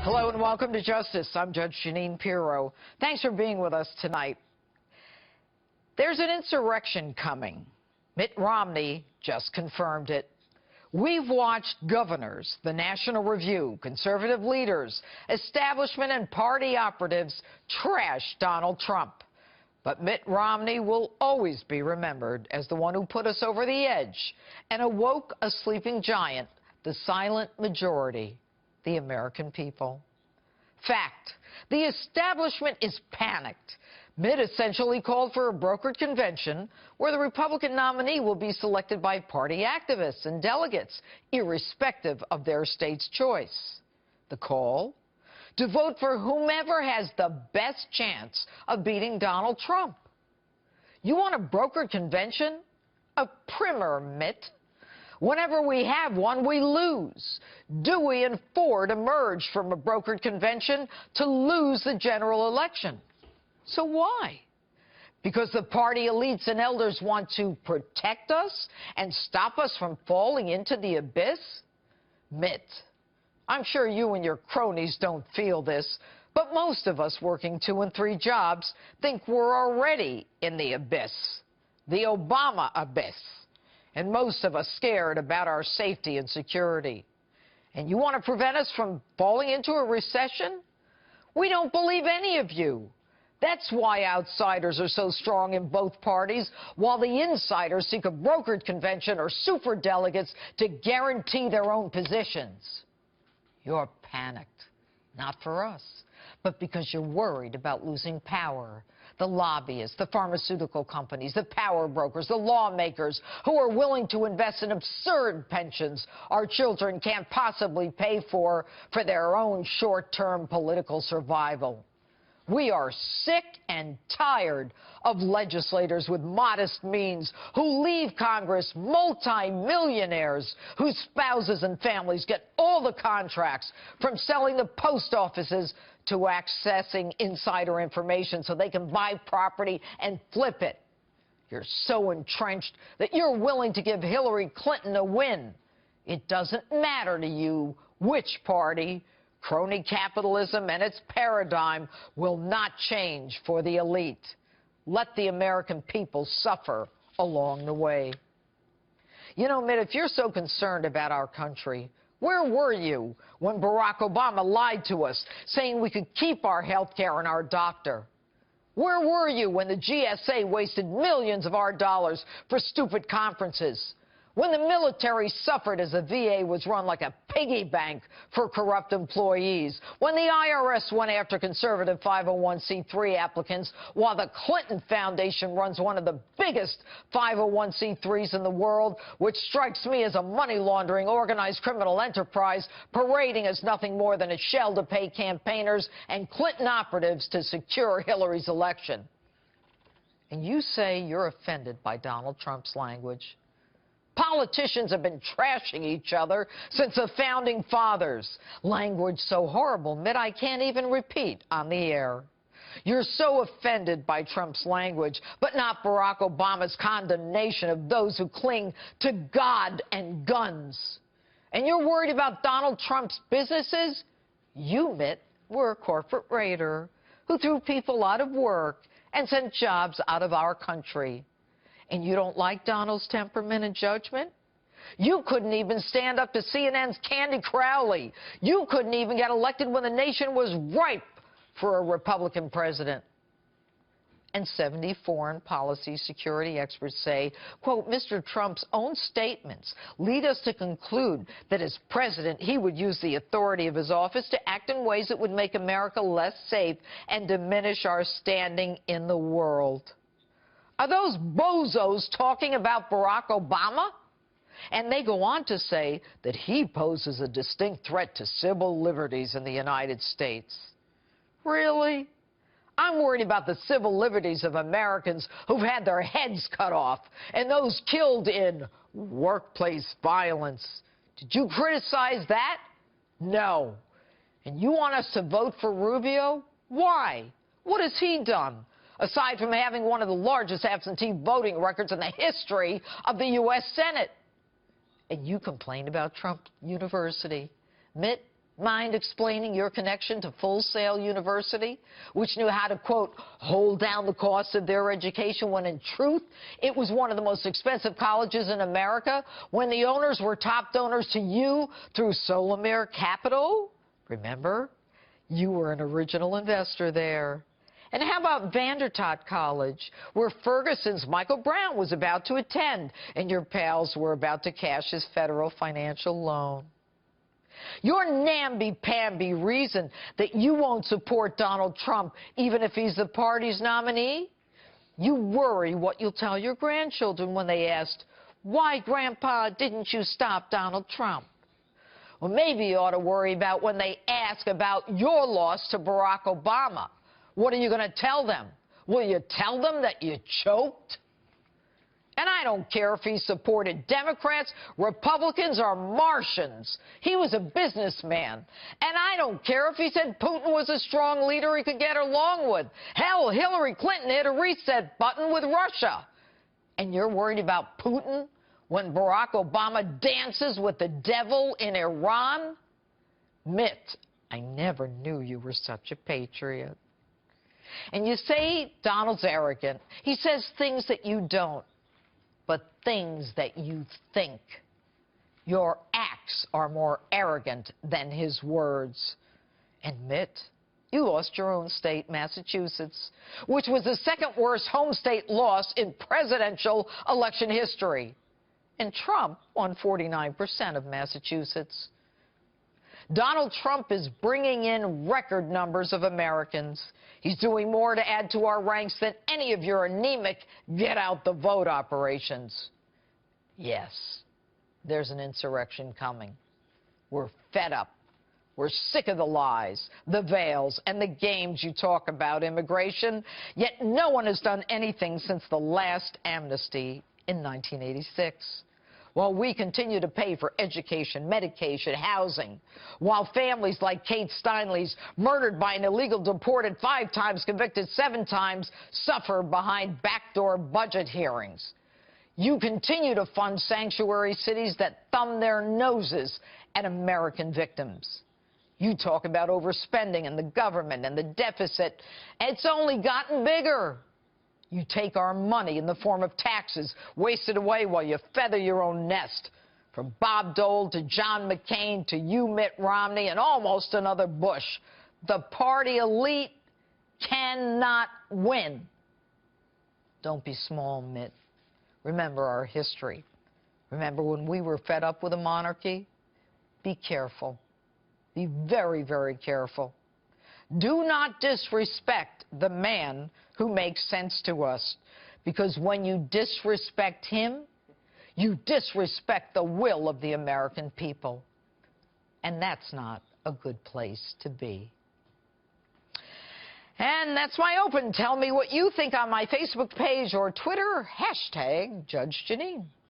Hello and welcome to Justice. I'm Judge Jeanine Pirro. Thanks for being with us tonight. There's an insurrection coming. Mitt Romney just confirmed it. We've watched governors, the National Review, conservative leaders, establishment and party operatives trash Donald Trump. But Mitt Romney will always be remembered as the one who put us over the edge and awoke a sleeping giant, the silent majority, the American people. Fact, the establishment is panicked. Mitt essentially called for a brokered convention where the Republican nominee will be selected by party activists and delegates, irrespective of their state's choice. The call? To vote for whomever has the best chance of beating Donald Trump. You want a brokered convention? A primer, Mitt. Whenever we have one, we lose. Dewey and Ford emerged from a brokered convention to lose the general election. So why? Because the party elites and elders want to protect us and stop us from falling into the abyss? Mitt, I'm sure you and your cronies don't feel this, but most of us working 2 and 3 jobs think we're already in the abyss, the Obama abyss. And most of us scared about our safety and security. And you want to prevent us from falling into a recession? We don't believe any of you. That's why outsiders are so strong in both parties, while the insiders seek a brokered convention or superdelegates to guarantee their own positions. You're panicked, not for us, but because you're worried about losing power. The lobbyists, the pharmaceutical companies, the power brokers, the lawmakers who are willing to invest in absurd pensions our children can't possibly pay for their own short-term political survival. We are sick and tired of legislators with modest means who leave Congress multi-millionaires whose spouses and families get all the contracts, from selling the post offices to accessing insider information so they can buy property and flip it. You're so entrenched that you're willing to give Hillary Clinton a win. It doesn't matter to you which party. Crony capitalism and its paradigm will not change for the elite. Let the American people suffer along the way. You know, Mitt, if you're so concerned about our country, where were you when Barack Obama lied to us, saying we could keep our health care and our doctor? Where were you when the GSA wasted millions of our dollars for stupid conferences? When the military suffered as the VA was run like a piggy bank for corrupt employees? When the IRS went after conservative 501c3 applicants while the Clinton Foundation runs one of the biggest 501c3s in the world, which strikes me as a money laundering organized criminal enterprise parading as nothing more than a shell to pay campaigners and Clinton operatives to secure Hillary's election? And you say you're offended by Donald Trump's language? Politicians have been trashing each other since the Founding Fathers. Language so horrible, Mitt, I can't even repeat on the air. You're so offended by Trump's language, but not Barack Obama's condemnation of those who cling to God and guns. And you're worried about Donald Trump's businesses? You, Mitt, were a corporate raider who threw people out of work and sent jobs out of our country. And you don't like Donald's temperament and judgment? You couldn't even stand up to CNN's Candy Crowley. You couldn't even get elected when the nation was ripe for a Republican president. And 70 foreign policy security experts say, quote, Mr. Trump's own statements lead us to conclude that as president, he would use the authority of his office to act in ways that would make America less safe and diminish our standing in the world. Are those bozos talking about Barack Obama? And they go on to say that he poses a distinct threat to civil liberties in the United States. Really? I'm worried about the civil liberties of Americans who've had their heads cut off and those killed in workplace violence. Did you criticize that? No. And you want us to vote for Rubio? Why? What has he done? Aside from having one of the largest absentee voting records in the history of the U.S. Senate. And you complain about Trump University. Mitt, Mind explaining your connection to Full Sail University, which knew how to, quote, hold down the cost of their education when in truth it was one of the most expensive colleges in America, when the owners were top donors to you through Solomir Capital? Remember? You were an original investor there. And how about Vandertot College, where Ferguson's Michael Brown was about to attend, and your pals were about to cash his federal financial loan? Your namby-pamby reason that you won't support Donald Trump even if he's the party's nominee? You worry what you'll tell your grandchildren when they ask, why, Grandpa, didn't you stop Donald Trump? Well, maybe you ought to worry about when they ask about your loss to Barack Obama. What are you going to tell them? Will you tell them that you choked? And I don't care if he supported Democrats, Republicans, or Martians. He was a businessman. And I don't care if he said Putin was a strong leader he could get along with. Hell, Hillary Clinton hit a reset button with Russia. And you're worried about Putin when Barack Obama dances with the devil in Iran? Mitt, I never knew you were such a patriot. And you say Donald's arrogant. He says things that you don't, but things that you think. Your acts are more arrogant than his words. And Mitt, you lost your own state, Massachusetts, which was the second worst home state loss in presidential election history. And Trump won 49% of Massachusetts. Donald Trump is bringing in record numbers of Americans. He's doing more to add to our ranks than any of your anemic get-out-the-vote operations. Yes, there's an insurrection coming. We're fed up. We're sick of the lies, the veils, and the games you talk about immigration, yet no one has done anything since the last amnesty in 1986. While we continue to pay for education, medication, housing, while families like Kate Steinle's, murdered by an illegal deported 5 times, convicted 7 times, suffer behind backdoor budget hearings. You continue to fund sanctuary cities that thumb their noses at American victims. You talk about overspending and the government and the deficit. It's only gotten bigger. You take our money in the form of taxes, waste it away while you feather your own nest. From Bob Dole to John McCain to you, Mitt Romney, and almost another Bush. The party elite cannot win. Don't be small, Mitt. Remember our history. Remember when we were fed up with a monarchy? Be careful. Be very, very careful. Do not disrespect the man who makes sense to us, because when you disrespect him, you disrespect the will of the American people. And that's not a good place to be. And that's my open. Tell me what you think on my Facebook page or Twitter, #JudgeJeanine.